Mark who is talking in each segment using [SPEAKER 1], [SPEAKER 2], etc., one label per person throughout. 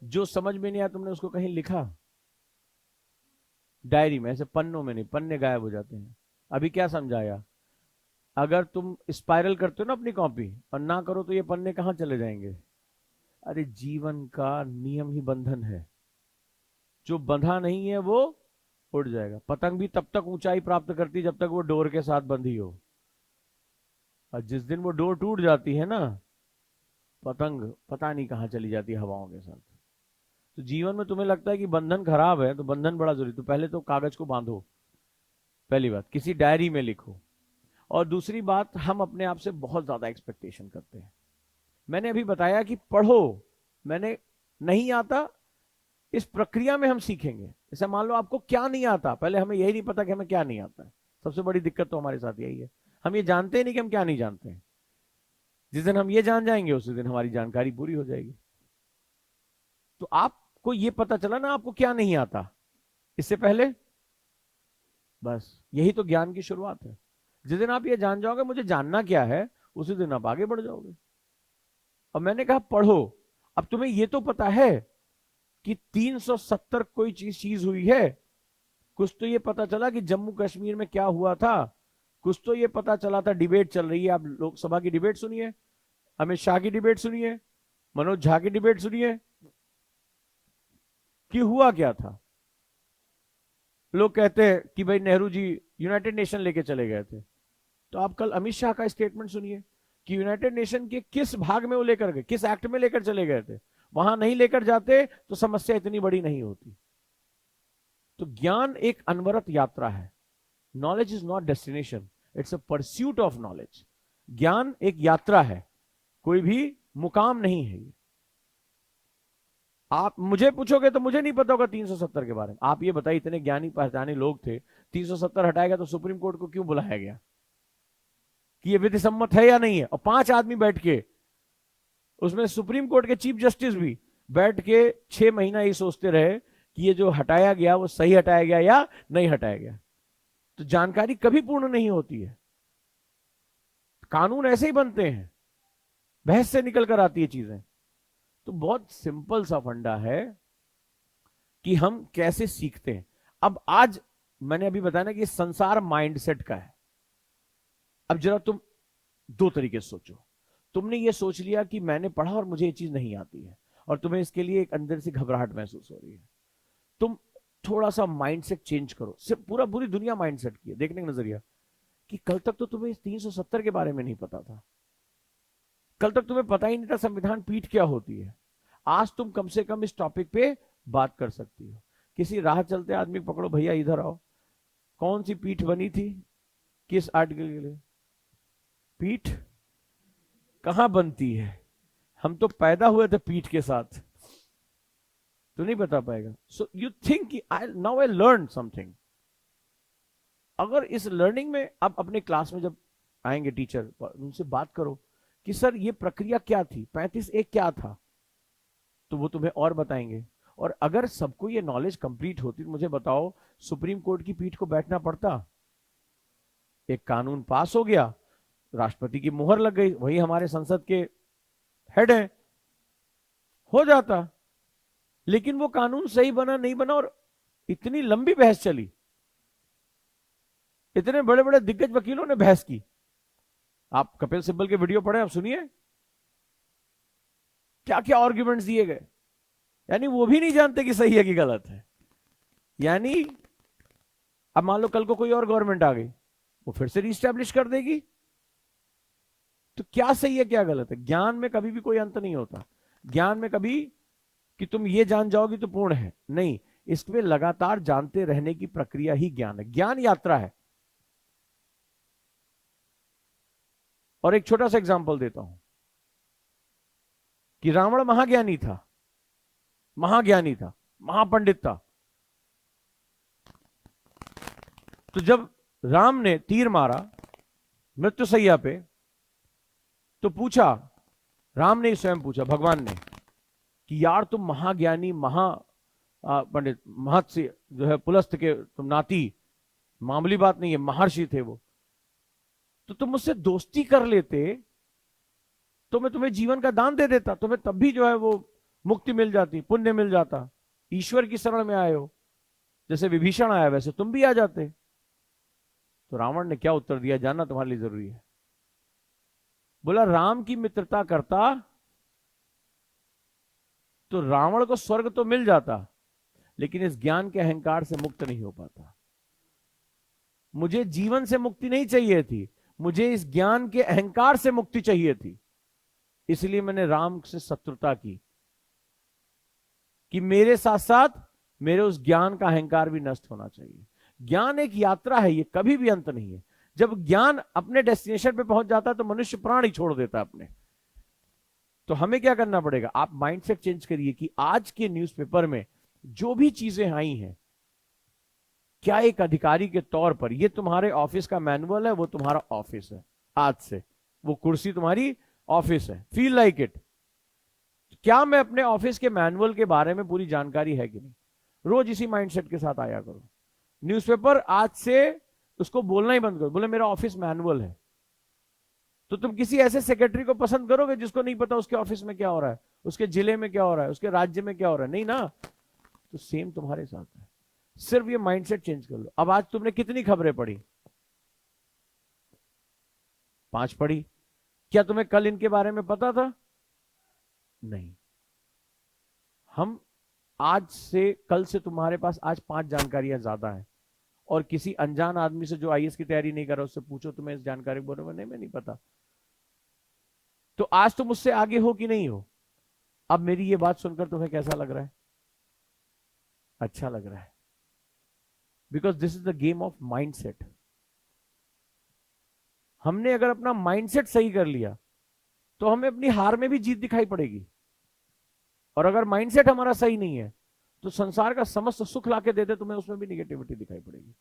[SPEAKER 1] जो समझ में नहीं आया तुमने उसको कहीं लिखा? डायरी में, ऐसे पन्नों में नहीं, पन्ने गायब हो जाते हैं। अभी क्या समझाया? अगर तुम स्पाइरल करते हो ना अपनी कॉपी और ना करो तो ये पन्ने कहाँ चले जाएंगे? अरे जीवन का नियम ही बंधन है, जो बंधा नहीं है वो उड़ जाएगा। पतंग भी तब तक ऊंचाई प्राप्त करती जब तक वो डोर के साथ बंधी हो, और जिस दिन वो डोर टूट जाती है ना, पतंग पता नहीं कहाँ चली जाती है हवाओं के साथ। तो जीवन में तुम्हें लगता है कि बंधन खराब है, तो बंधन बड़ा जरूरी, तो पहले तो कागज को बांधो। पहली बात, किसी डायरी में लिखो। और दूसरी बात, हम अपने आप से बहुत ज्यादा एक्सपेक्टेशन करते हैं। मैंने अभी बताया कि पढ़ो, मैंने नहीं आता, इस प्रक्रिया में हम सीखेंगे। जैसे मान लो आपको क्या नहीं आता, पहले हमें यही नहीं पता कि हमें क्या नहीं आता है। सबसे बड़ी दिक्कत तो हमारे साथ यही है, हम ये जानते ही नहीं कि हम क्या नहीं जानते हैं। जिस दिन हम ये जान जाएंगे उसी दिन हमारी जानकारी पूरी हो जाएगी। तो आपको ये पता चला ना आपको क्या नहीं आता, इससे पहले बस यही तो ज्ञान की शुरुआत है। जिस दिन आप ये जान जाओगे मुझे जानना क्या है, उसी दिन आप आगे बढ़ जाओगे। अब मैंने कहा पढ़ो, अब तुम्हें ये तो पता है कि 370 कोई चीज हुई है। कुछ तो ये पता चला कि जम्मू कश्मीर में क्या हुआ था, कुछ तो ये पता चला था, डिबेट चल रही है। आप लोकसभा की डिबेट सुनिए, अमित शाह की डिबेट सुनिए, मनोज झा की डिबेट सुनिए, कि हुआ क्या था। लोग कहते हैं कि भाई नेहरू जी यूनाइटेड नेशन लेके चले गए थे। तो आप कल अमित शाह का स्टेटमेंट सुनिए कि यूनाइटेड नेशन के किस भाग में वो लेकर गए, किस एक्ट में लेकर चले गए थे। वहां नहीं लेकर जाते तो समस्या इतनी बड़ी नहीं होती। तो ज्ञान एक अनवरत यात्रा है। Knowledge is not destination, it's a pursuit of knowledge. ज्ञान एक यात्रा है, कोई भी मुकाम नहीं है ये। आप मुझे पूछोगे तो मुझे नहीं पता होगा 370 के बारे में। आप ये बताइए, इतने ज्ञानी पहचाने लोग थे, 370 हटाएगा तो सुप्रीम कोर्ट को क्यों बुलाया गया, कि ये विधि सम्मत है या नहीं है? और 5 आदमी बैठ के, उसमें सुप्रीम कोर्ट के चीफ जस्टिस भी बैठ के 6 महीना ये सोचते रहे कि ये जो हटाया गया वो सही हटाया गया या नहीं हटाया गया। तो जानकारी कभी पूर्ण नहीं होती है। कानून ऐसे ही बनते हैं, बहस से निकल कर आती है चीजें। तो बहुत सिंपल सा फंडा है कि हम कैसे सीखते हैं। अब आज मैंने अभी बताया ना कि संसार माइंडसेट का है। अब जरा तुम दो तरीके से सोचो। तुमने ये सोच लिया कि मैंने पढ़ा और मुझे ये चीज नहीं आती है, और तुम्हें इसके लिए एक अंदर से घबराहट महसूस हो रही है। तुम थोड़ा सा माइंडसेट चेंज करो। सिर्फ पूरी दुनिया माइंडसेट की है, देखने का नजरिया। कि कल तक तो तुम्हें 370 के बारे में नहीं पता था, कल तक तुम्हें पता ही नहीं था संविधान पीठ क्या होती है। आज तुम कम से कम इस टॉपिक पे बात कर सकती हो। किसी राह चलते आदमी पकड़ो, भैया इधर आओ, कौन सी पीठ बनी थी, किस आर्टिकल के लिए? पीठ कहां बनती है? हम तो पैदा हुए थे पीठ के साथ, तो नहीं बता पाएगा। So you think I now I learn something. अगर इस लर्निंग में अब अपने क्लास में जब आएंगे टीचर, उनसे बात करो कि सर ये प्रक्रिया क्या थी, 35A क्या था, तो वो तुम्हें और बताएंगे। और अगर सबको ये नॉलेज कंप्लीट होती तो मुझे बताओ सुप्रीम कोर्ट की पीठ को बैठना पड़ता? एक कानून पास हो गया, राष्ट्रपति की मुहर लग गई, वही हमारे संसद के हेड है, हो जाता। लेकिन वो कानून सही बना नहीं बना, और इतनी लंबी बहस चली, इतने बड़े बड़े दिग्गज वकीलों ने बहस की। आप कपिल सिब्बल के वीडियो पढ़े, आप सुनिए क्या क्या आर्ग्यूमेंट्स दिए गए। यानी वो भी नहीं जानते कि सही है कि गलत है। यानी अब मान लो कल को कोई और गवर्नमेंट आ गई, वो फिर से रीस्टैब्लिश कर देगी। तो क्या सही है क्या गलत है? ज्ञान में कभी भी कोई अंत नहीं होता। ज्ञान में कभी कि तुम ये जान जाओगी तो पूर्ण है, नहीं। इसमें लगातार जानते रहने की प्रक्रिया ही ज्ञान है। ज्ञान यात्रा है। और एक छोटा सा एग्जांपल देता हूं कि रावण महाज्ञानी था, महाज्ञानी था, महापंडित था। तो जब राम ने तीर मारा मृत्युशैया पे, तो पूछा, राम ने स्वयं पूछा भगवान ने कि यार तुम महाज्ञानी, महा पंडित, महर्षि जो है पुलस्त के तुम नाती, मामूली बात नहीं है, महर्षि थे वो, तो तुम मुझसे दोस्ती कर लेते तो मैं तुम्हें जीवन का दान दे देता, तुम्हें तब भी जो है वो मुक्ति मिल जाती, पुण्य मिल जाता, ईश्वर की शरण में आए हो, जैसे विभीषण आया वैसे तुम भी आ जाते। तो रावण ने क्या उत्तर दिया, जानना तुम्हारे लिए जरूरी है। बोला राम की मित्रता करता तो रावण को स्वर्ग तो मिल जाता, लेकिन इस ज्ञान के अहंकार से मुक्त नहीं हो पाता। मुझे जीवन से मुक्ति नहीं चाहिए थी, मुझे इस ज्ञान के अहंकार से मुक्ति चाहिए थी। इसलिए मैंने राम से शत्रुता की कि मेरे साथ साथ मेरे उस ज्ञान का अहंकार भी नष्ट होना चाहिए। ज्ञान एक यात्रा है, ये कभी भी अंत नहीं है। जब ज्ञान अपने डेस्टिनेशन पे पहुंच जाता है तो मनुष्य प्राण ही छोड़ देता है अपने। तो हमें क्या करना पड़ेगा, आप माइंडसेट चेंज करिए कि आज के न्यूज़पेपर में जो भी चीजें आई हैं, क्या एक अधिकारी के तौर पर ये तुम्हारे ऑफिस का मैनुअल है, वो तुम्हारा ऑफिस है, आज से वो कुर्सी तुम्हारी ऑफिस है, फील लाइक इट। क्या मैं अपने ऑफिस के मैनुअल के बारे में पूरी जानकारी है कि नहीं? रोज इसी माइंडसेट के साथ आया करो। न्यूज़पेपर आज से उसको बोलना ही बंद करो, बोले मेरा ऑफिस मैनुअल है। तो तुम किसी ऐसे सेक्रेटरी को पसंद करोगे जिसको नहीं पता उसके ऑफिस में क्या हो रहा है, उसके जिले में क्या हो रहा है, उसके राज्य में क्या हो रहा है? नहीं ना। तो सेम तुम्हारे साथ है, सिर्फ ये माइंडसेट चेंज कर लो। अब आज तुमने कितनी खबरें पढ़ी? 5 पढ़ी। क्या तुम्हें कल इनके बारे में पता था? नहीं। हम आज से, कल से तुम्हारे पास आज 5 जानकारियां ज्यादा है। और किसी अनजान आदमी से जो आईएएस की तैयारी नहीं कर रहा, उससे पूछो तुम्हें इस जानकारी के बारे में, नहीं मैं नहीं पता। तो आज तुम उससे आगे हो कि नहीं हो? अब मेरी ये बात सुनकर तुम्हें कैसा लग रहा है? अच्छा लग रहा है, because this is the game of mindset. हमने अगर अपना माइंडसेट सही कर लिया तो हमें अपनी हार में भी जीत दिखाई पड़ेगी। और अगर माइंडसेट हमारा सही नहीं है तो संसार का समस्त सुख लाके देते तुम्हें उसमें भी निगेटिविटी दिखाई पड़ेगी।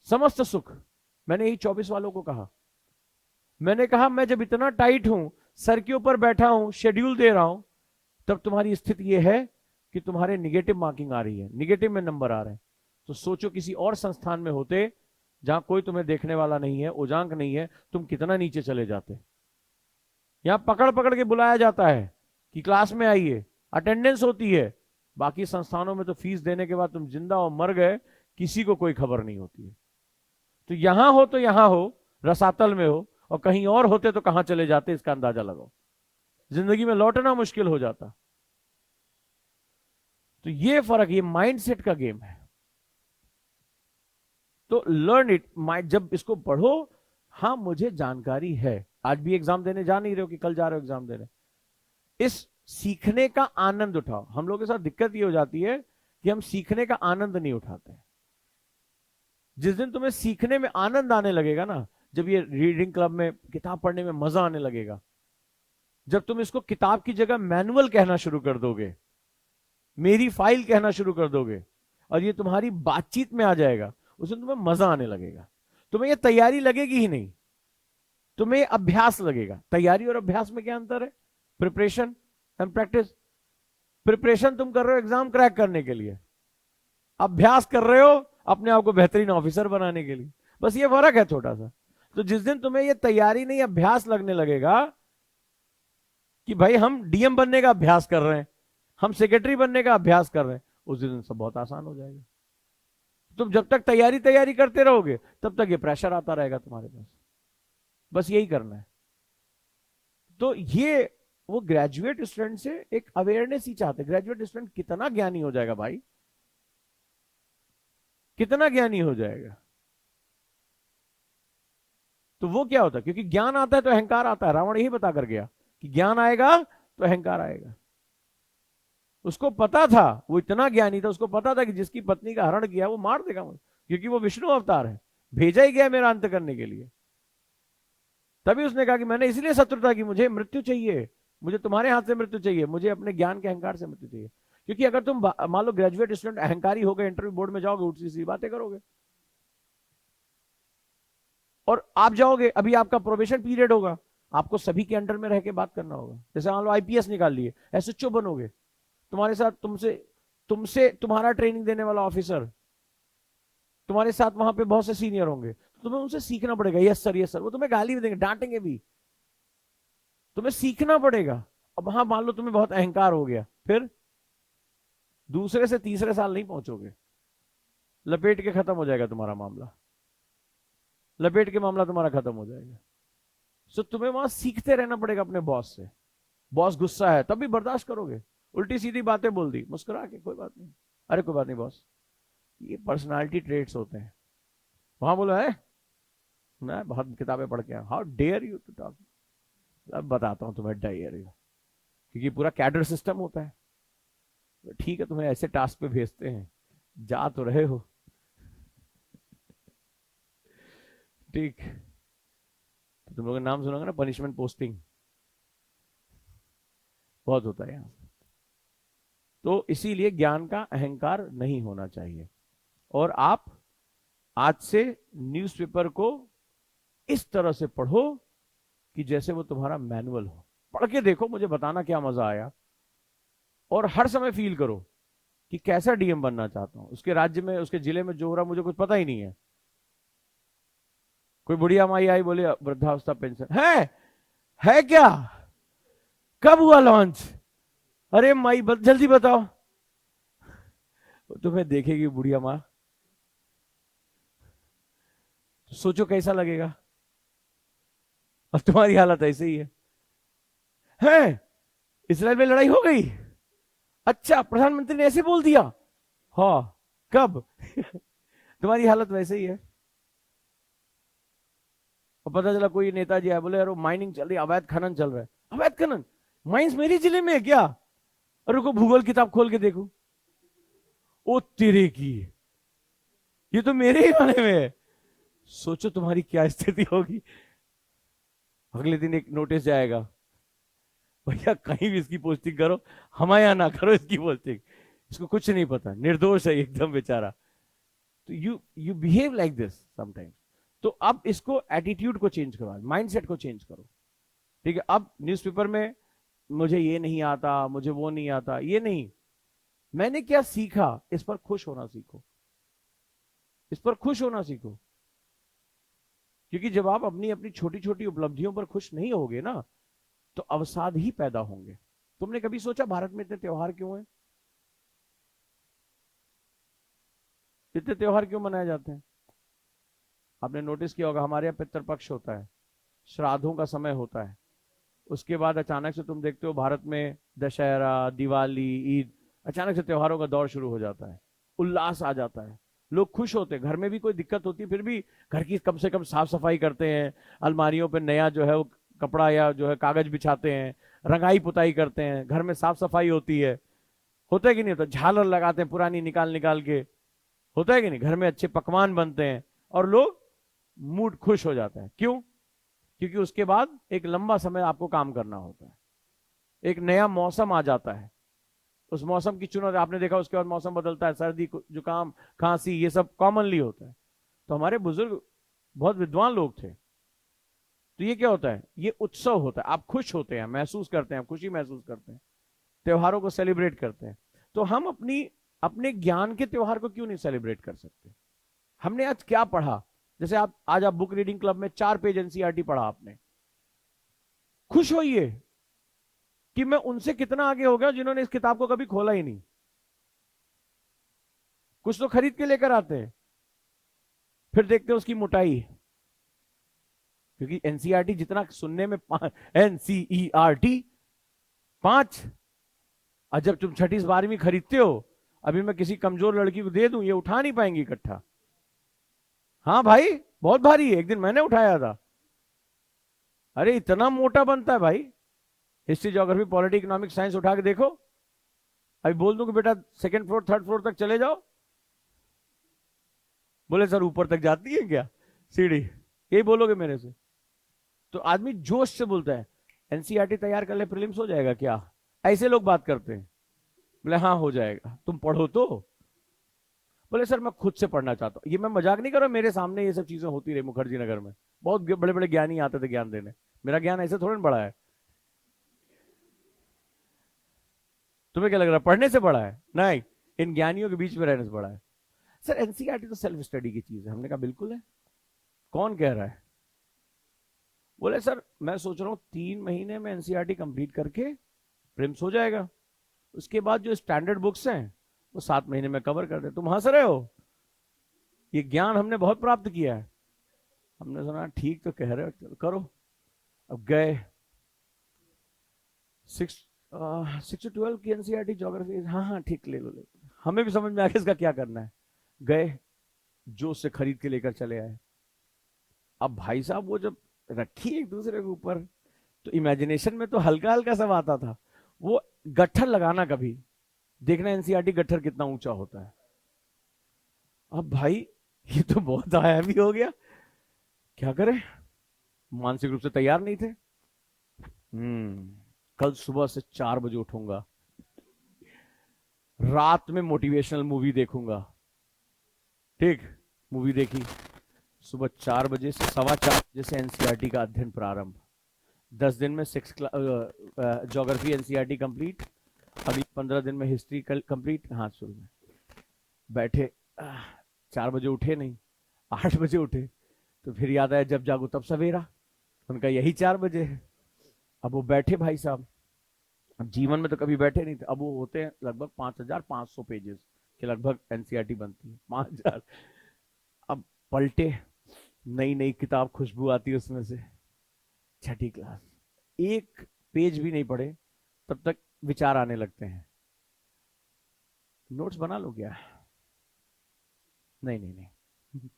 [SPEAKER 1] समस्त सुख, मैंने यही 24 वालों को कहा। मैंने कहा मैं जब इतना टाइट हूं, सर के ऊपर बैठा हूं, शेड्यूल दे रहा हूं, तब तुम्हारी स्थिति यह है कि तुम्हारे निगेटिव मार्किंग आ रही है, निगेटिव में नंबर आ रहे हैं। तो सोचो किसी और संस्थान में होते जहां कोई तुम्हें देखने वाला नहीं है, उजांक नहीं है, तुम कितना नीचे चले जाते। यहां पकड़ पकड़ के बुलाया जाता है कि क्लास में आइए, अटेंडेंस होती है। बाकी संस्थानों में तो फीस देने के बाद तुम जिंदा और मर गए, किसी को कोई खबर नहीं होती है। तो यहां हो रसातल में हो, और कहीं और होते तो कहां चले जाते, इसका अंदाजा लगाओ। जिंदगी में लौटना मुश्किल हो जाता। तो ये फर्क, ये माइंडसेट का गेम है। तो लर्न इट। जब इसको पढ़ो, हाँ मुझे जानकारी है, आज भी एग्जाम देने जा नहीं रहे हो कि कल जा रहे हो एग्जाम देने, इस सीखने का आनंद उठाओ। हम लोगों के साथ दिक्कत ये हो जाती है कि हम सीखने का आनंद नहीं उठाते। जिस दिन तुम्हें सीखने में आनंद आने लगेगा ना, जब ये रीडिंग क्लब में किताब पढ़ने में मजा आने लगेगा, जब तुम इसको किताब की जगह मैनुअल कहना शुरू कर दोगे, मेरी फाइल कहना शुरू कर दोगे, और ये तुम्हारी बातचीत में आ जाएगा, उस दिन तुम्हें मजा आने लगेगा। तुम्हें ये तैयारी लगेगी ही नहीं, तुम्हें अभ्यास लगेगा। तैयारी और अभ्यास में क्या अंतर है? Preparation and practice. प्रिपरेशन तुम कर रहे हो एग्जाम क्रैक करने के लिए, अभ्यास कर रहे हो अपने आप को बेहतरीन ऑफिसर बनाने के लिए। बस ये फर्क है छोटा सा। तो जिस दिन तुम्हें ये तैयारी नहीं अभ्यास लगने लगेगा कि भाई हम डीएम बनने का अभ्यास कर रहे हैं, हम सेक्रेटरी बनने का अभ्यास कर रहे हैं, उस दिन सब बहुत आसान हो जाएगा। तुम जब तक तैयारी करते रहोगे तब तक ये प्रेशर आता रहेगा तुम्हारे पास। बस यही करना है। तो ये वो ग्रेजुएट स्टूडेंट से एक अवेयरनेस ही चाहते। ग्रेजुएट स्टूडेंट कितना ज्ञानी हो जाएगा भाई, कितना ज्ञानी हो जाएगा। तो वो क्या होता है, क्योंकि ज्ञान आता है तो अहंकार आता है। रावण यही बता कर गया कि ज्ञान आएगा तो अहंकार आएगा। उसको पता था, वो इतना ज्ञानी था, उसको पता था कि जिसकी पत्नी का हरण किया वो मार देगा मुझे, क्योंकि वो विष्णु अवतार है, भेजा ही गया मेरा अंत करने के लिए। तभी उसने कहा कि मैंने इसलिए शत्रुता की, मुझे मृत्यु चाहिए, मुझे तुम्हारे हाथ से मृत्यु चाहिए, मुझे अपने ज्ञान के अहंकार से मृत्यु चाहिए। क्योंकि अगर तुम मान लो ग्रेजुएट स्टूडेंट अहंकारी हो गए, इंटरव्यू बोर्ड में जाओगे, उल्टी सीधी बातें करोगे, और आप जाओगे, अभी आपका प्रोबेशन पीरियड होगा, आपको सभी के अंडर में रह के बात करना होगा। जैसे मान लो आईपीएस निकाल लिए, एसएचओ बनोगे, तुम्हारे साथ तुमसे तुम्हारा ट्रेनिंग देने वाला ऑफिसर, तुम्हारे साथ वहां पे बहुत से सीनियर होंगे, तो तुम्हें उनसे सीखना पड़ेगा। Yes sir, yes sir. वो तुम्हें गाली भी देंगे, डांटेंगे भी, तुम्हें सीखना पड़ेगा। अब हाँ मान लो तुम्हें बहुत अहंकार हो गया, फिर दूसरे से तीसरे साल नहीं पहुंचोगे, लपेट के खत्म हो जाएगा तुम्हारा मामला, लपेट के मामला तुम्हारा खत्म हो जाएगा। सो तुम्हें वहां सीखते रहना पड़ेगा अपने बॉस से। बॉस गुस्सा है तब भी बर्दाश्त करोगे, उल्टी सीधी बातें बोल दी मुस्कुरा के, कोई बात नहीं, अरे कोई बात नहीं बॉस। ये पर्सनालिटी ट्रेट्स होते हैं। वहां बोलो है मैं बहुत किताबें पढ़ के आया, how dare you to talk. अब बताता हूं तुम्हें डेयर यू, क्योंकि पूरा कैडर सिस्टम होता है। ठीक है तुम्हें ऐसे टास्क पे भेजते हैं, जा तो रहे हो, ठीक। तो तुम लोगों ने नाम सुना ना, पनिशमेंट पोस्टिंग बहुत होता है यहाँ। तो इसीलिए ज्ञान का अहंकार नहीं होना चाहिए। और आप आज से न्यूज़पेपर को इस तरह से पढ़ो कि जैसे वो तुम्हारा मैनुअल हो। पढ़ के देखो, मुझे बताना क्या मजा आया, और हर समय फील करो कि कैसा डीएम बनना चाहता हूं। उसके राज्य में, उसके जिले में जो हो रहा मुझे कुछ पता ही नहीं है। कोई बुढ़िया माई आई बोले वृद्धावस्था पेंशन है क्या, कब हुआ लॉन्च, अरे माई जल्दी बताओ। तुम्हें देखेगी बुढ़िया माँ, सोचो कैसा लगेगा। और तुम्हारी हालत ऐसे ही है इसराइल में लड़ाई हो गई, अच्छा प्रधानमंत्री ने ऐसे बोल दिया, हाँ कब तुम्हारी हालत वैसे ही है। और पता चला कोई नेताजी आया बोले यार माइनिंग चल रही, अवैध खनन चल रहा है, अवैध खनन माइंस मेरे जिले में है क्या, और रुको भूगोल किताब खोल के देखो, ओ तेरे की ये तो मेरे ही बारे में है। सोचो तुम्हारी क्या स्थिति होगी। अगले दिन एक नोटिस जाएगा, भैया कहीं भी इसकी पोस्टिंग करो, हमारे यहां ना करो इसकी पोस्टिंग, इसको कुछ नहीं पता, निर्दोष है एकदम बेचारा। तो you behave like this sometimes. तो अब इसको एटीट्यूड को चेंज करो, माइंडसेट को चेंज करो, ठीक है। अब न्यूज़पेपर में मुझे ये नहीं आता, मुझे वो नहीं आता, ये नहीं, मैंने क्या सीखा इस पर खुश होना सीखो, इस पर खुश होना सीखो। क्योंकि जब आप अपनी अपनी छोटी छोटी उपलब्धियों पर खुश नहीं होगे ना, तो अवसाद ही पैदा होंगे। तुमने कभी सोचा भारत में इतने त्योहार क्यों हैं, इतने त्योहार क्यों मनाए जाते हैं? आपने नोटिस किया होगा, हमारे यहाँ पितृपक्ष होता है, श्राद्धों का समय होता है, उसके बाद अचानक से तुम देखते हो भारत में दशहरा, दिवाली, ईद, अचानक से त्योहारों का दौर शुरू हो जाता है, उल्लास आ जाता है, लोग खुश होते हैं। घर में भी कोई दिक्कत होती है फिर भी घर की कम से कम साफ सफाई करते हैं, अलमारियों पे नया जो है वो कपड़ा या जो है कागज बिछाते हैं, रंगाई पुताई करते हैं, घर में साफ सफाई होती है, होता है कि नहीं होता, झालर लगाते हैं पुरानी निकाल निकाल के, होता है कि नहीं, घर में अच्छे पकवान बनते हैं, और लोग मूड खुश हो जाता है। क्यों? क्योंकि उसके बाद एक लंबा समय आपको काम करना होता है, एक नया मौसम आ जाता है, उस मौसम की चुनौती आपने देखा, उसके बाद मौसम बदलता है, सर्दी जुकाम खांसी ये सब कॉमनली होता है। तो हमारे बुजुर्ग बहुत विद्वान लोग थे। तो ये क्या होता है, ये उत्सव होता है, आप खुश होते हैं, महसूस करते हैं, खुशी महसूस करते हैं, त्योहारों को सेलिब्रेट करते हैं। तो हम अपने ज्ञान के त्योहार को क्यों नहीं सेलिब्रेट कर सकते? हमने आज क्या पढ़ा, जैसे आज आप बुक रीडिंग क्लब में 4 पेज एनसीईआरटी पढ़ा आपने, खुश होइए कि मैं उनसे कितना आगे हो गया जिन्होंने इस किताब को कभी खोला ही नहीं। कुछ तो खरीद के लेकर आते हैं, फिर देखते हैं उसकी मोटाई, क्योंकि एनसीईआरटी जितना सुनने में एनसीईआरटी 5, और जब तुम 6ठी 12वीं खरीदते हो, अभी मैं किसी कमजोर लड़की को दे दूं, ये उठा नहीं पाएंगी इकट्ठा। हाँ भाई बहुत भारी है, एक दिन मैंने उठाया था, अरे इतना मोटा बनता है भाई। History, geography, polity, economics, science उठा के देखो, अभी बोल दूं कि बेटा 2nd फ्लोर 3rd फ्लोर तक चले जाओ, बोले सर ऊपर तक जाती है क्या सीढ़ी, यही बोलोगे मेरे से। तो आदमी जोश से बोलता है एनसीईआरटी तैयार कर ले, प्रीलिम्स हो जाएगा क्या, ऐसे लोग बात करते हैं। बोले हाँ हो जाएगा, तुम पढ़ो तो। बोले सर मैं खुद से पढ़ना चाहता हूँ, ये मैं मजाक नहीं कर रहा, मेरे सामने ये सब चीजें होती रही मुखर्जी नगर में, बहुत बड़े बड़े ज्ञानी आते थे ज्ञान देने, मेरा ज्ञान ऐसे थोड़ा बड़ा है। तुम्हें क्या लग रहा है पढ़ने से बड़ा है? नहीं, इन ज्ञानियों के बीच में रहने से बड़ा है। सर एनसीईआरटी तो सेल्फ स्टडी की चीज है, हमने कहा बिल्कुल है, कौन कह रहा है? बोले सर मैं सोच रहा हूं 3 महीने में एनसीईआरटी कंप्लीट करके प्रिम्स हो जाएगा। उसके बाद जो स्टैंडर्ड बुक्स हैं वो 7 महीने में कवर कर दे। तुम हंस रहे हो, ये ज्ञान हमने बहुत प्राप्त किया है। हमने सुना ठीक तो कह रहे हो, चलो करो। अब गए 6 to 12 की एनसीईआरटी ज्योग्राफी, हाँ हाँ ठीक, ले लो ले लो। हमें भी समझ में आ गया इसका क्या करना है। गए, जो से खरीद के लेकर चले आए। अब भाई साहब वो जब रखी एक दूसरे के ऊपर, तो इमेजिनेशन में तो हल्का हल्का सब आता था। वो गट्ठर लगाना कभी, देखना एनसीईआरटी गट्ठर कितना ऊंचा होता है। अब भाई ये तो बहुत हैवी हो गया, क्या करें, मानसिक रूप से तैयार नहीं थे। कल सुबह से 4 बजे उठूंगा, रात में मोटिवेशनल मूवी देखूंगा। ठीक, मूवी देखी, सुबह 4 बजे से 4:15 बजे से एनसीईआरटी का अध्ययन प्रारंभ। 10 दिन में 6 ज्योग्राफी एनसीईआरटी कंप्लीट, अगले 15 दिन में हिस्ट्री कंप्लीट। हाँ, शुरू में बैठे, 4 बजे उठे नहीं, 8 बजे उठे, तो फिर याद आया जब जागो तब सवेरा, उनका यही 4 बजे है। अब वो बैठे भाई साहब, अब जीवन में तो कभी बैठे नहीं थे। अब वो होते हैं लगभग 5500 पेजेस के लगभग एनसीईआरटी बनती है, 5000। अब पलटे, नई नई किताब, खुशबू आती है उसमें से। 6ठी क्लास, एक पेज भी नहीं पढ़े तब तक विचार आने लगते हैं, नोट्स बना लो क्या? नहीं नहीं नहीं,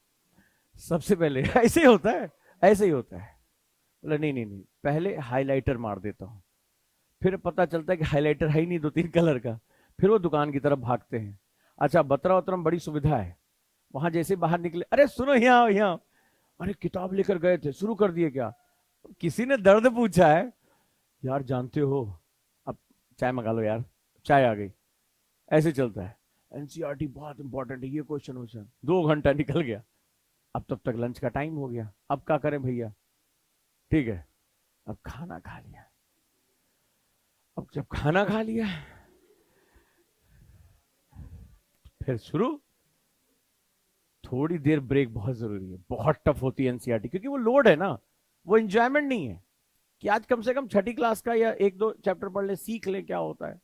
[SPEAKER 1] सबसे पहले ऐसे ही होता है, ऐसे ही होता है। बोला नहीं नहीं नहीं, पहले हाइलाइटर मार देता हूं। फिर पता चलता है कि हाइलाइटर है ही नहीं, 2-3 कलर का। फिर वो दुकान की तरफ भागते हैं। अच्छा, बतरा उतरा में बड़ी सुविधा है, वहां जैसे बाहर निकले, अरे सुनो यहाँ यहाँ, अरे किताब लेकर गए थे, शुरू कर दिए क्या? किसी ने दर्द पूछा है? यार जानते हो, अब चाय मंगा लो यार, चाय आ गई। ऐसे चलता है। एनसीईआरटी बहुत इंपॉर्टेंट है, ये क्वेश्चन वोश्चन, 2 घंटा निकल गया। अब तब तक लंच का टाइम हो गया। अब क्या करें भैया? ठीक है, अब खाना खा लिया। अब जब खाना खा लिया, फिर शुरू। थोड़ी देर ब्रेक बहुत जरूरी है, बहुत टफ होती है एनसीईआरटी, क्योंकि वो लोड है ना, वो एंजॉयमेंट नहीं है कि आज कम से कम 6ठी क्लास का या 1-2 चैप्टर पढ़ ले, सीख ले क्या होता है।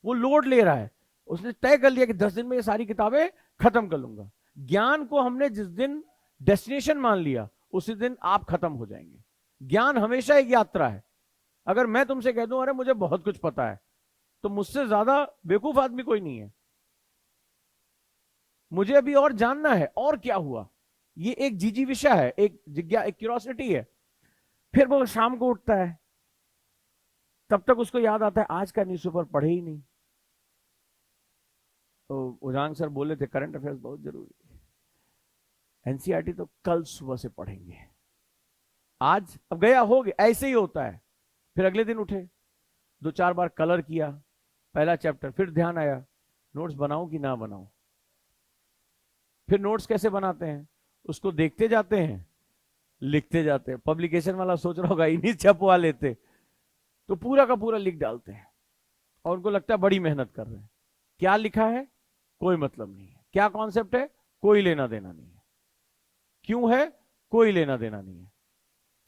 [SPEAKER 1] वो लोड ले रहा है, उसने तय कर लिया कि 10 दिन में ये सारी किताबें खत्म कर लूंगा। ज्ञान को हमने जिस दिन डेस्टिनेशन मान लिया, उसी दिन आप खत्म हो जाएंगे। ज्ञान हमेशा एक यात्रा है। अगर मैं तुमसे कह दूं अरे मुझे बहुत कुछ पता है, तो मुझसे ज्यादा बेवकूफ आदमी कोई नहीं है। मुझे अभी और जानना है, और क्या हुआ, ये एक जिजीविषा है, एक जिज्ञा, एक क्यूरोसिटी है। फिर वो शाम को उठता है, तब तक उसको याद आता है आज का न्यूज़पेपर पढ़े ही नहीं। तो उजांग सर बोले थे करंट अफेयर्स बहुत जरूरी है, एनसीईआरटी तो कल सुबह से पढ़ेंगे। आज अब गया हो गया, ऐसे ही होता है। फिर अगले दिन उठे, 2-4 बार कलर किया पहला चैप्टर, फिर ध्यान आया नोट्स बनाऊं कि ना बनाऊं। फिर नोट्स कैसे बनाते हैं, उसको देखते जाते हैं, लिखते जाते हैं। पब्लिकेशन वाला सोच रहा होगा इन्हीं छपवा लेते, तो पूरा का पूरा लिख डालते हैं, और उनको लगता है बड़ी मेहनत कर रहे हैं। क्या लिखा है कोई मतलब नहीं है, क्या कॉन्सेप्ट है कोई लेना देना नहीं है, क्यों है कोई लेना देना नहीं है।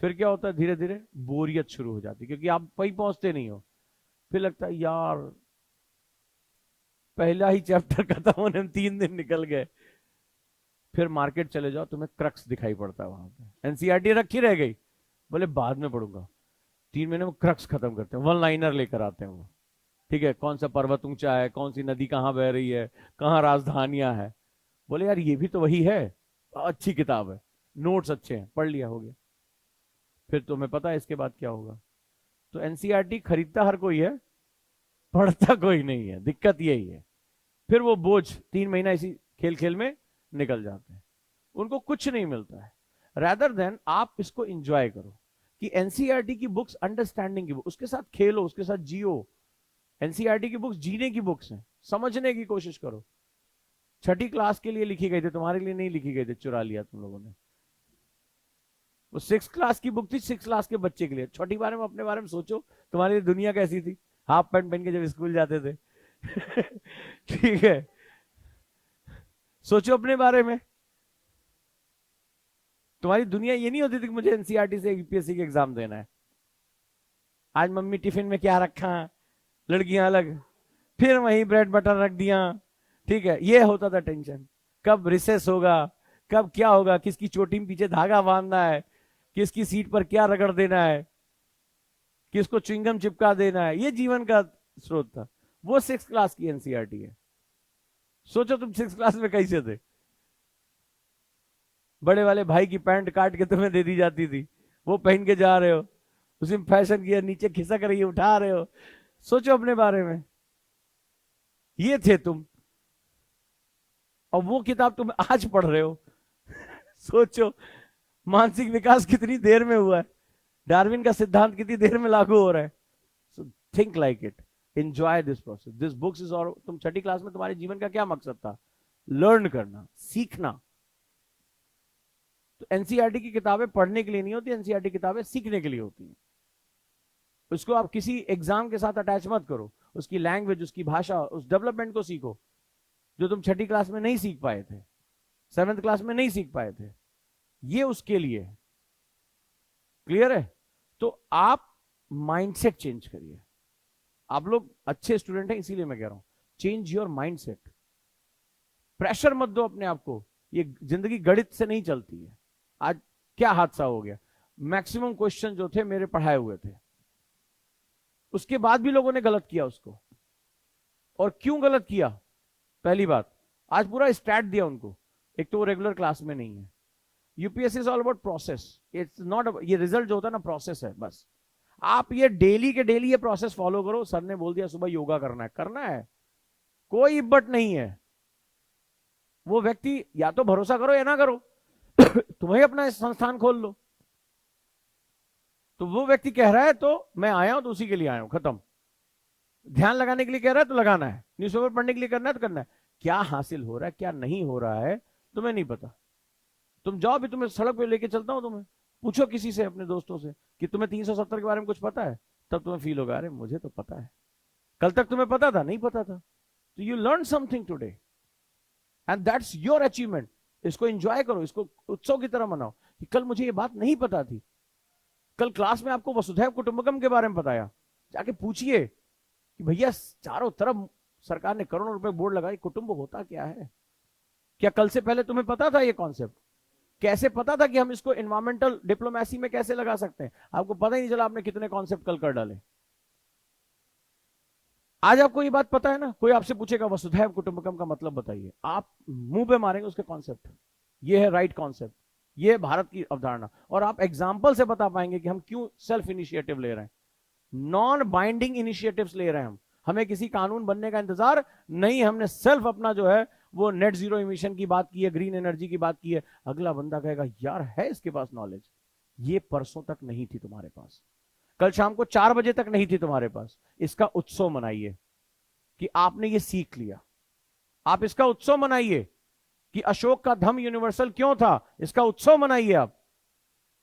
[SPEAKER 1] फिर क्या होता है, धीरे धीरे बोरियत शुरू हो जाती है, क्योंकि आप वहीं पहुंचते नहीं हो। फिर लगता है यार पहला ही चैप्टर खत्म होने में 3 दिन निकल गए। फिर मार्केट चले जाओ, तुम्हें क्रक्स दिखाई पड़ता है वहां पे, एनसीईआरटी रखी रह गई, बोले बाद में पढ़ूंगा। 3 महीने में क्रक्स खत्म करते हैं, 1 लाइनर लेकर आते हैं वो। ठीक है, कौन सा पर्वत ऊंचा है, कौन सी नदी कहाँ बह रही है, कहाँ राजधानियां है। बोले यार ये भी तो वही है, अच्छी किताब है, नोट्स अच्छे हैं, पढ़ लिया, हो गया। फिर तुम्हें पता है इसके बाद क्या होगा। तो एनसीईआरटी खरीदता हर कोई है, पढ़ता कोई नहीं है, दिक्कत यही है। फिर वो बोझ 3 महीना इसी खेल खेल में निकल जाते हैं, उनको कुछ नहीं मिलता है। रैदर देन आप इसको एंजॉय करो कि एनसीईआरटी की बुक्स अंडरस्टैंडिंग की बुक, उसके साथ खेलो, उसके साथ जियो। एनसीईआरटी की बुक्स जीने की बुक्स हैं, समझने की कोशिश करो। 6ठी क्लास के लिए लिखी गई थी, तुम्हारे लिए नहीं लिखी गई थी, चुरा लिया तुम लोगों ने। वो 6 क्लास की बुक थी, 6 क्लास के बच्चे के लिए। 6ठी बारे में अपने बारे में सोचो, तुम्हारी लिए दुनिया कैसी थी, हाफ पैंट पहन के जब स्कूल जाते थे। ठीक है, सोचो अपने बारे में। तुम्हारी दुनिया ये नहीं होती थी कि मुझे एनसीईआरटी से यूपीएससी के एग्जाम देना है। आज मम्मी टिफिन में क्या रखा, लड़कियां अलग, फिर वहीं ब्रेड बटर रख दिया। ठीक है, ये होता था टेंशन, कब रिसेस होगा, कब क्या होगा, किसकी चोटी में पीछे धागा बांधना है, किसकी सीट पर क्या रगड़ देना है, किसको च्युइंगम चिपका देना है, ये जीवन का स्रोत था। वो 6 क्लास की एनसीईआरटी है। सोचो तुम 6 क्लास में कैसे थे। बड़े वाले भाई की पैंट काट के तुम्हें दे दी जाती थी, वो पहन के जा रहे हो, उसी में फैशन किया, नीचे खिसक रही है, उठा रहे हो। सोचो अपने बारे में, ये थे तुम। और वो किताब तुम आज पढ़ रहे हो। सोचो मानसिक विकास कितनी देर में हुआ है, डार्विन का सिद्धांत कितनी देर में लागू हो रहा है। So think like it, enjoy this process, this books is. और तुम छठी क्लास में तुम्हारे जीवन का क्या मकसद था? लर्न करना, सीखना। तो एनसीईआरटी की किताबें पढ़ने के लिए नहीं होती, एनसीईआरटी किताबें सीखने के लिए होती हैं। उसको आप किसी एग्जाम के साथ अटैच मत करो, उसकी लैंग्वेज, उसकी भाषा, उस डेवलपमेंट को सीखो जो तुम छठी क्लास में नहीं सीख पाए थे, 7th क्लास में नहीं सीख पाए थे। ये उसके लिए है। क्लियर है? तो आप माइंडसेट चेंज करिए। आप लोग अच्छे स्टूडेंट हैं, इसीलिए मैं कह रहा हूं चेंज योर माइंडसेट। प्रेशर मत दो अपने आप को, ये जिंदगी गणित से नहीं चलती है। आज क्या हादसा हो गया, मैक्सिमम क्वेश्चन जो थे मेरे पढ़ाए हुए थे, उसके बाद भी लोगों ने गलत किया उसको। और क्यों गलत किया? पहली बात, आज पूरा स्टैट दिया उनको, एक तो वो रेगुलर क्लास में नहीं है। UPSC is all about process, it's not, ये रिजल्ट जो होता है ना प्रोसेस है बस। आप ये डेली के डेली ये प्रोसेस फॉलो करो। सर ने बोल दिया सुबह योगा करना है, करना है, कोई इब्बट नहीं है। वो व्यक्ति या तो भरोसा करो या ना करो। तुम्हें अपना संस्थान खोल लो। तो वो व्यक्ति कह रहा है तो मैं आया हूं, तो उसी के लिए आया हूं, खत्म। ध्यान लगाने के लिए कह रहा है तो लगाना है, न्यूज़पेपर पढ़ने के लिए करना है तो करना है। क्या हासिल हो रहा है क्या नहीं हो रहा है तुम्हें नहीं पता। तुम जाओ भी, तुम्हें सड़क पे लेके चलता हूं, तुम्हें पूछो किसी से, अपने दोस्तों से कि तुम्हें 370 के बारे में कुछ पता है, तब तुम्हें फील होगा अरे मुझे तो पता है। कल तक तुम्हें पता था? नहीं पता था। तो you learn something today and that's your achievement. इसको एंजॉय करो, इसको उत्सव की तरह मनाओ कि कल मुझे ये बात नहीं पता थी। कल क्लास में आपको वसुधैव कुटुंबकम के बारे में बताया, जाके पूछिए कि भैया चारों तरफ सरकार ने करोड़ों रुपए बोर्ड लगाई, कुटुंब होता क्या है? क्या कल से पहले तुम्हें पता था ये कॉन्सेप्ट? कैसे पता था कि हम इसको एनवायरमेंटल डिप्लोमेसी में कैसे लगा सकते हैं? आपको पता ही नहीं चला आपने कितने कॉन्सेप्ट कल कर डाले। आज आपको ये बात पता है ना, कोई आपसे पूछेगा वसुधैव कुटुंबकम का मतलब बताइए, आप मुंह पे मारेंगे उसके कॉन्सेप्ट। ये है राइट कॉन्सेप्ट, ये है भारत की अवधारणा। और आप एग्जाम्पल से बता पाएंगे कि हम क्यों सेल्फ इनिशिएटिव ले रहे हैं, नॉन बाइंडिंग इनिशिएटिव्स ले रहे हैं हम। हमें किसी कानून बनने का इंतजार नहीं, हमने सेल्फ अपना जो है वो नेट जीरो इमिशन की बात की है, ग्रीन एनर्जी की बात की है। अगला बंदा कहेगा यार है इसके पास नॉलेज, ये परसों तक नहीं थी तुम्हारे पास, कल शाम को 4 बजे तक नहीं थी तुम्हारे पास। इसका उत्सव मनाइए कि आपने ये सीख लिया। आप इसका उत्सव मनाइए कि अशोक का धम्म यूनिवर्सल क्यों था, इसका उत्सव मनाइए आप।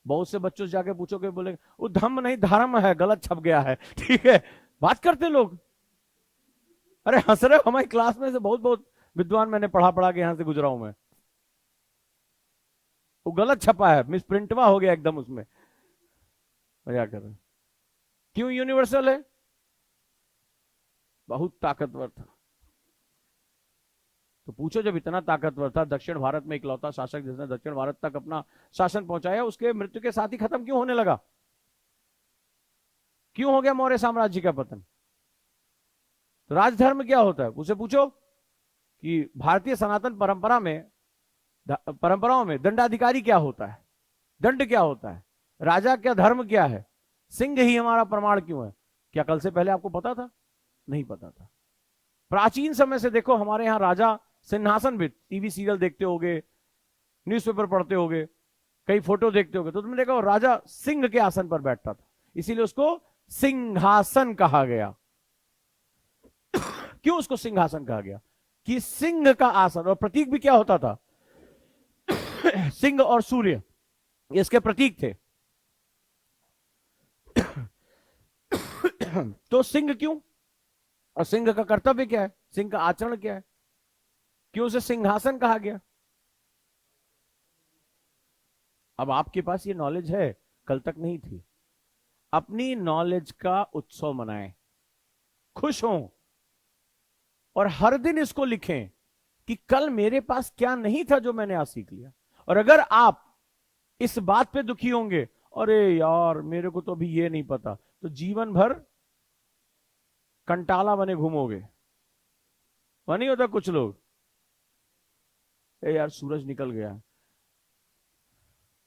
[SPEAKER 1] बहुत से बच्चों से जाके पूछोगे, बोले वो धम्म नहीं धर्म है, गलत छप गया है। ठीक है, बात करते लोग। अरे हंस रहे हो, हमारी क्लास में से बहुत बहुत विद्वान मैंने पढ़ा पढ़ा के यहां से गुजरा हूं मैं। वो गलत छपा है, मिस प्रिंटवा हो गया एकदम उसमें। मजाक कर रहे हैं। क्यों यूनिवर्सल है? बहुत ताकतवर था। तो पूछो जब इतना ताकतवर था, दक्षिण भारत में इकलौता शासक जिसने दक्षिण भारत तक अपना शासन पहुंचाया, उसके मृत्यु के साथ ही खत्म क्यों होने लगा? क्यों हो गया मौर्य साम्राज्य का पतन? राजधर्म क्या होता है उसे पूछो कि भारतीय सनातन परंपराओं में दंडाधिकारी क्या होता है, दंड क्या होता है, राजा क्या धर्म क्या है, सिंह ही हमारा प्रमाण क्यों है? क्या कल से पहले आपको पता था? नहीं पता था। प्राचीन समय से देखो, हमारे यहां राजा सिंहासन भी, टीवी सीरियल देखते होगे, न्यूज़पेपर पढ़ते होगे, कई फोटो देखते होगे, तो तुमने देखा राजा सिंह के आसन पर बैठता था, इसीलिए उसको सिंहासन कहा गया। क्यों उसको सिंहासन कहा गया? कि सिंह का आसन, और प्रतीक भी क्या होता था? सिंह और सूर्य, इसके प्रतीक थे। तो सिंह क्यों, और सिंह का कर्तव्य क्या है, सिंह का आचरण क्या है, क्यों उसे सिंहासन कहा गया? अब आपके पास ये नॉलेज है, कल तक नहीं थी। अपनी नॉलेज का उत्सव मनाएं। खुश हों और हर दिन इसको लिखें कि कल मेरे पास क्या नहीं था जो मैंने आज सीख लिया। और अगर आप इस बात पे दुखी होंगे, अरे यार मेरे को तो अभी ये नहीं पता, तो जीवन भर कंटाला बने घूमोगे। वह नहीं होता कुछ लोग, ए यार सूरज निकल गया,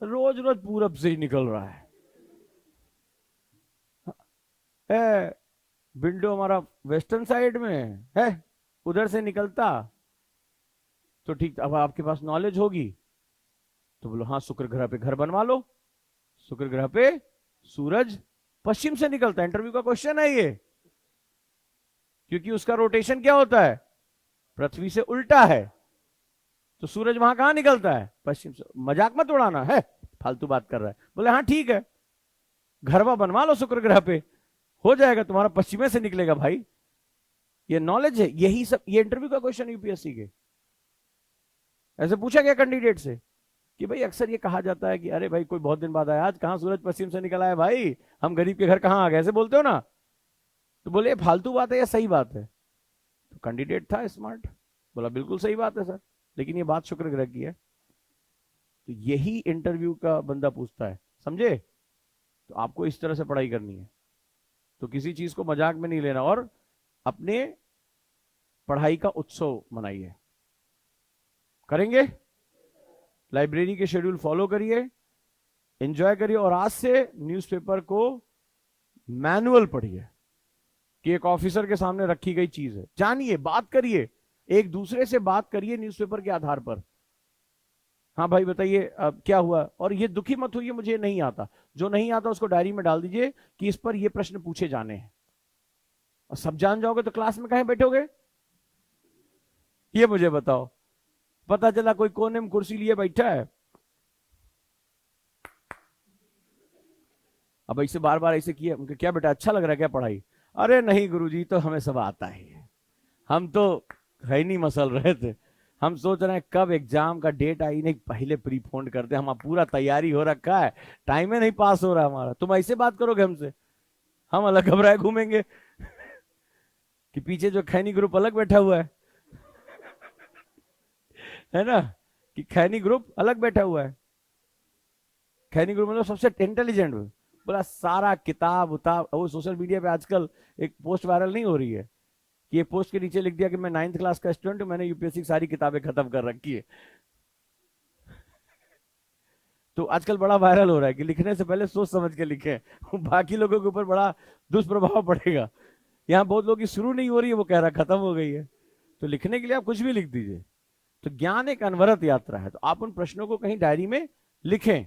[SPEAKER 1] रोज रोज पूरब से ही निकल रहा है, विंडो हमारा वेस्टर्न साइड में है, उधर से निकलता तो ठीक। अब आपके पास नॉलेज होगी तो बोलो हाँ शुक्र ग्रह पे घर बनवा लो, शुक्र ग्रह पे सूरज पश्चिम से निकलता है। इंटरव्यू का क्वेश्चन है ये, क्योंकि उसका रोटेशन क्या होता है, पृथ्वी से उल्टा है, तो सूरज वहां कहां निकलता है, पश्चिम से। मजाक मत उड़ाना है, फालतू बात कर रहा है। बोले हाँ ठीक है, घरवा बनवा लो शुक्र ग्रह पे, हो जाएगा, तुम्हारा पश्चिमे से निकलेगा भाई। ये नॉलेज है, यही सब, ये इंटरव्यू का क्वेश्चन यूपीएससी के। ऐसे पूछा गया कैंडिडेट से कि भाई अक्सर ये कहा जाता है कि अरे भाई कोई बहुत दिन बाद आया, आज कहां सूरज पश्चिम से निकला है भाई, हम गरीब के घर कहां आ गए, ऐसे बोलते हो ना। तो बोले फालतू बात है या सही बात है। तो कैंडिडेट था स्मार्ट, बोला बिल्कुल सही बात है सर, लेकिन ये बात शुक्र ग्रह की है। तो यही इंटरव्यू का बंदा पूछता है, समझे। तो आपको इस तरह से पढ़ाई करनी है, तो किसी चीज को मजाक में नहीं लेना और अपने पढ़ाई का उत्सव मनाइए। करेंगे, लाइब्रेरी के शेड्यूल फॉलो करिए, एंजॉय करिए, और आज से न्यूज़पेपर को मैनुअल पढ़िए कि एक ऑफिसर के सामने रखी गई चीज है, जानिए, बात करिए, एक दूसरे से बात करिए न्यूज़पेपर के आधार पर। हाँ भाई बताइए अब क्या हुआ, और ये दुखी मत होइए मुझे नहीं आता, जो नहीं आता उसको डायरी में डाल दीजिए कि इस पर ये प्रश्न पूछे जाने हैं, और सब जान जाओगे तो क्लास में कहीं बैठोगे, ये मुझे बताओ। पता चला कोई कोने में कुर्सी लिए बैठा है, अब ऐसे बार बार ऐसे किए, उनके क्या बेटा अच्छा लग रहा है क्या पढ़ाई, अरे नहीं गुरुजी तो हमें सब आता है, हम तो है नहीं मसल रहे थे, हम सोच रहे हैं कब एग्जाम का डेट आई, नहीं पहले प्रीपोन करते, हम पूरा तैयारी हो रखा है, टाइम ही नहीं पास हो रहा हमारा। तुम ऐसे बात करोगे हमसे, हम अलग घबराए घूमेंगे कि पीछे जो खैनी ग्रुप अलग बैठा हुआ है ना, कि खैनी ग्रुप अलग बैठा हुआ है। खैनी ग्रुप मतलब सबसे इंटेलिजेंट, बोला सारा किताब उताब। वो सोशल मीडिया पे आजकल एक पोस्ट वायरल नहीं हो रही है कि ये पोस्ट के नीचे लिख दिया कि मैं 9th क्लास का स्टूडेंट हूं, मैंने यूपीएससी की सारी किताबें खत्म कर रखी है। तो आजकल बड़ा वायरल हो रहा है कि लिखने से पहले सोच समझ के लिखें, बाकी लोगों के ऊपर बड़ा दुष्प्रभाव पड़ेगा। यहाँ बहुत लोग की शुरू नहीं हो रही है, वो कह रहा खत्म हो गई है। तो लिखने के लिए आप कुछ भी लिख दीजिए। तो ज्ञान एक अनवरत यात्रा है, तो आप उन प्रश्नों को कहीं डायरी में लिखें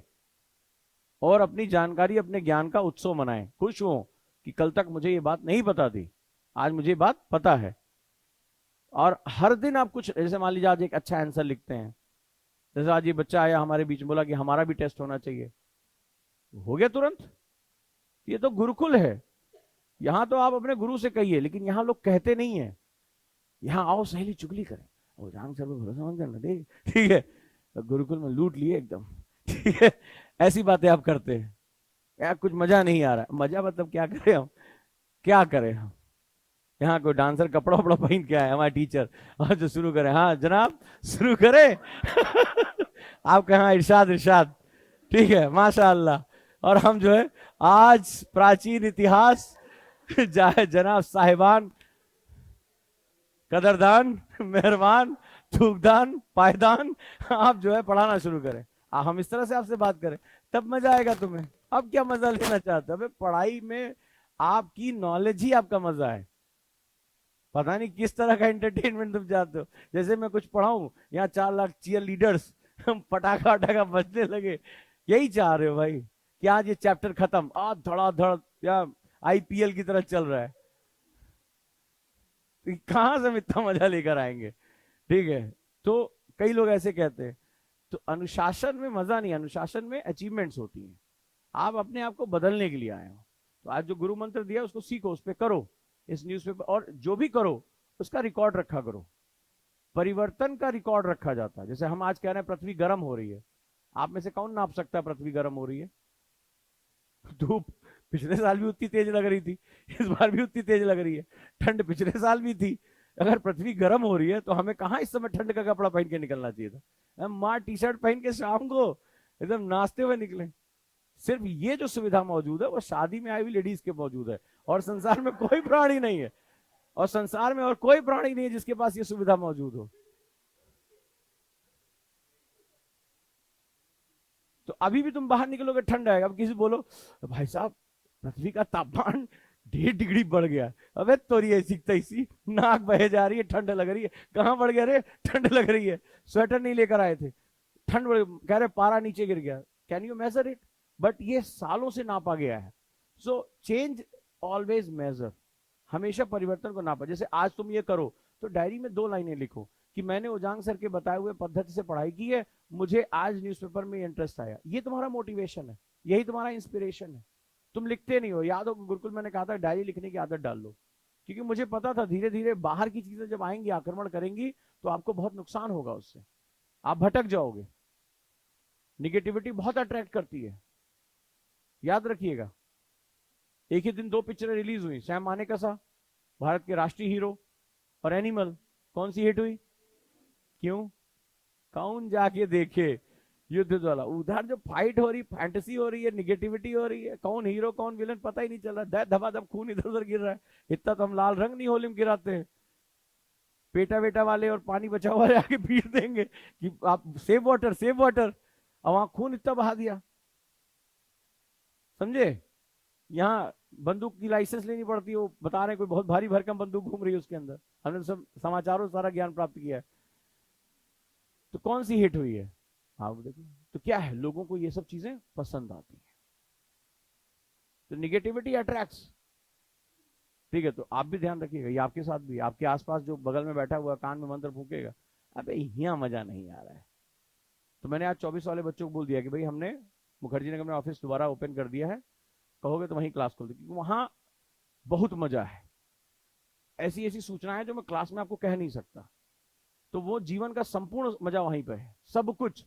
[SPEAKER 1] और अपनी जानकारी, अपने ज्ञान का उत्सव मनाएं, खुश हो कि कल तक मुझे ये बात नहीं पता थी, आज मुझे बात पता है। और हर दिन आप कुछ, जैसे मान लीजिए आज एक अच्छा आंसर लिखते हैं, जैसे आज ये बच्चा आया हमारे बीच में, बोला कि हमारा भी टेस्ट होना चाहिए, हो गया तुरंत। ये तो गुरुकुल है, यहां तो आप अपने गुरु से कहिए, लेकिन यहां लोग कहते नहीं है। यहाँ आओ सहेली चुगली करें, वो जान सर भरोसा मत करना दे, ठीक है, तो गुरुकुल में लूट लिए एकदम, ठीक है, ऐसी बातें आप करते हैं। यार कुछ मजा नहीं आ रहा, मजा मतलब क्या करें हम, क्या करें हम। यहाँ कोई डांसर कपड़ा वपड़ा पहन के आए हमारे टीचर, और जो शुरू करें, हाँ जनाब शुरू करें आप कहा इरशाद इरशाद, ठीक है माशाअल्लाह। और हम जो है आज प्राचीन इतिहास जाए जनाब साहिबान, कदरदान, मेहरबान, थूकदान, पायदान, आप जो है पढ़ाना शुरू करें। हम इस तरह से आपसे बात करें, तब मजा आएगा तुम्हें। अब क्या मजा लेना चाहते हो, पढ़ाई में आपकी नॉलेज ही आपका मजा है, पता नहीं किस तरह का एंटरटेनमेंट तुम चाहते हो। जैसे मैं कुछ पढ़ाऊं, यहाँ 4 लाख चीयर लीडर्स पटाखा वटाखा बजने लगे, यही चाह रहे हो भाई कि आज ये चैप्टर खत्म, आज धड़ाधड़ या आईपीएल की तरह चल रहा है, तो कहां से हम इतना मजा लेकर आएंगे, ठीक है। तो कई लोग ऐसे कहते हैं, तो अनुशासन में मजा नहीं, अनुशासन में अचीवमेंट्स होती हैं। आप अपने आप को बदलने के लिए आए हो, तो आज जो गुरु मंत्र दिया उसको सीखो, उस पर करो, इस न्यूज़पेपर, और जो भी करो उसका रिकॉर्ड रखा करो। परिवर्तन का रिकॉर्ड रखा जाता है। जैसे हम आज कह रहे हैं पृथ्वी गर्म हो रही है, आप में से कौन नाप सकता है पृथ्वी गर्म हो रही है, धूप पिछले साल भी उतनी तेज लग रही थी, इस बार भी उतनी तेज लग रही है। ठंड पिछले साल भी थी। अगर पृथ्वी गर्म हो रही है तो हमें कहाँ इस समय ठंड का कपड़ा पहन के निकलना चाहिए था। हम माँ टी शर्ट पहन के शाम को एकदम नाचते हुए निकले। सिर्फ ये जो सुविधा मौजूद है वो शादी में आई हुई लेडीज के मौजूद है, और संसार में कोई प्राणी नहीं है, और संसार में और कोई प्राणी नहीं है जिसके पास ये सुविधा मौजूद हो। तो अभी भी तुम बाहर निकलोगे ठंड आएगा। अब किसी बोलो भाई साहब पृथ्वी का तापमान 1.5 डिग्री बढ़ गया, अबे तोरी ऐसी तैसी, नाक बहे जा रही है, ठंड लग रही है। कहां बढ़ गया रे, ठंड लग रही है, स्वेटर नहीं लेकर आए थे, ठंड कह रहे पारा नीचे गिर गया। Can you measure it? But ये सालों से नापा गया है। सो चेंज ऑलवेज मेजर, हमेशा परिवर्तन को नापा। जैसे आज तुम ये करो तो डायरी में 2 लाइनें लिखो कि मैंने उजांग सर के बताए हुए पद्धति से पढ़ाई की है, मुझे आज न्यूज़पेपर में इंटरेस्ट आया। ये तुम्हारा मोटिवेशन है, यही तुम्हारा इंस्पिरेशन है। तुम लिखते नहीं हो, याद हो गुरुकुल मैंने कहा था डायरी लिखने की आदत डाल लो, क्योंकि मुझे पता था धीरे धीरे बाहर की चीजें जब आएंगी, आक्रमण करेंगी, तो आपको बहुत नुकसान होगा उससे, आप भटक जाओगे। निगेटिविटी बहुत अट्रैक्ट करती है, याद रखिएगा। एक ही दिन 2 पिक्चरें रिलीज हुई, सैम मानेकशॉ भारत के राष्ट्रीय हीरो, और एनिमल, कौन सी हिट हुई? क्यों? कौन जाके देखे युद्ध वाला, उधर जो फाइट हो रही, फैंटेसी हो रही है, निगेटिविटी हो रही है, कौन हीरो कौन विलन पता ही नहीं चल रहा, धबाधब खून इधर उधर गिर रहा है। इतना तो हम लाल रंग नहीं होली में गिराते हैं, पेटा वेटा वाले और पानी बचाओ वाले आके पीट देंगे कि आप सेव वाटर सेव वाटर, और वहां खून इतना बहा दिया, समझे? यहाँ बंदूक की लाइसेंस लेनी पड़ती है, वो बता रहे हैं कोई बहुत भारी भरकम बंदूक घूम रही है उसके अंदर, हमने सब समाचारों से सारा ज्ञान प्राप्त किया है। तो कौन सी हिट हुई है? हाँ देखो, तो क्या है, लोगों को ये सब चीजें पसंद आती है। तो निगेटिविटी अट्रैक्ट्स, ठीक है? तो आप भी ध्यान रखिएगा, ये आपके साथ भी, आपके आसपास जो बगल में बैठा हुआ कान में मंत्र फूकेगा, अबे यहाँ मजा नहीं आ रहा है। तो मैंने आज 24 वाले बच्चों को बोल दिया कि भाई हमने मुखर्जी नगर में ऑफिस दोबारा ओपन कर दिया है, कहोगे तो वहीं क्लास खोल दो, क्योंकि वहां बहुत मजा है। ऐसी ऐसी सूचनाएं जो मैं क्लास में आपको कह नहीं सकता। तो वो जीवन का संपूर्ण मजा वहीं पर है, सब कुछ,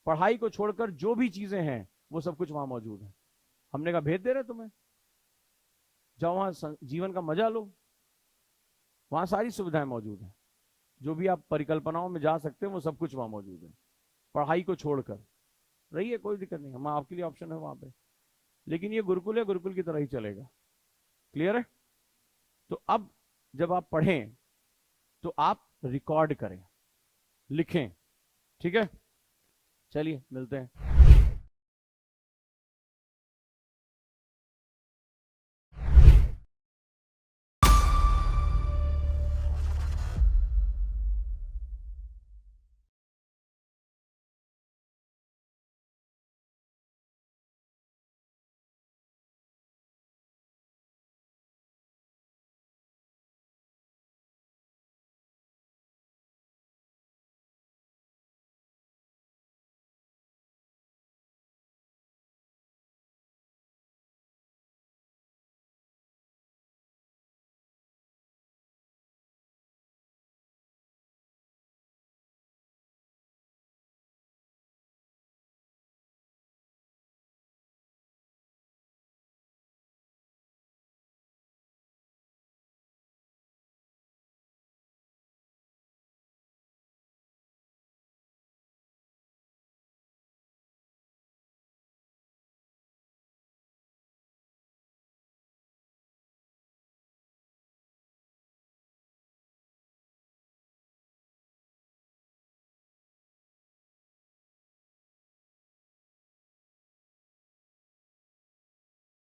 [SPEAKER 1] पढ़ाई को छोड़कर जो भी चीजें हैं वो सब कुछ वहां मौजूद है। हमने कहा भेज दे रहे तुम्हें, जाओ वहां जीवन का मजा लो, वहां सारी सुविधाएं मौजूद है, जो भी आप परिकल्पनाओं में जा सकते हैं वो सब कुछ वहां मौजूद है, पढ़ाई को छोड़कर। रहिए, कोई दिक्कत नहीं, हम आपके लिए ऑप्शन है वहां पे। लेकिन ये गुरुकुल है, गुरुकुल की तरह ही चलेगा। क्लियर है? तो अब जब आप पढ़ें तो आप रिकॉर्ड करें, लिखें, ठीक है? चलिए मिलते हैं।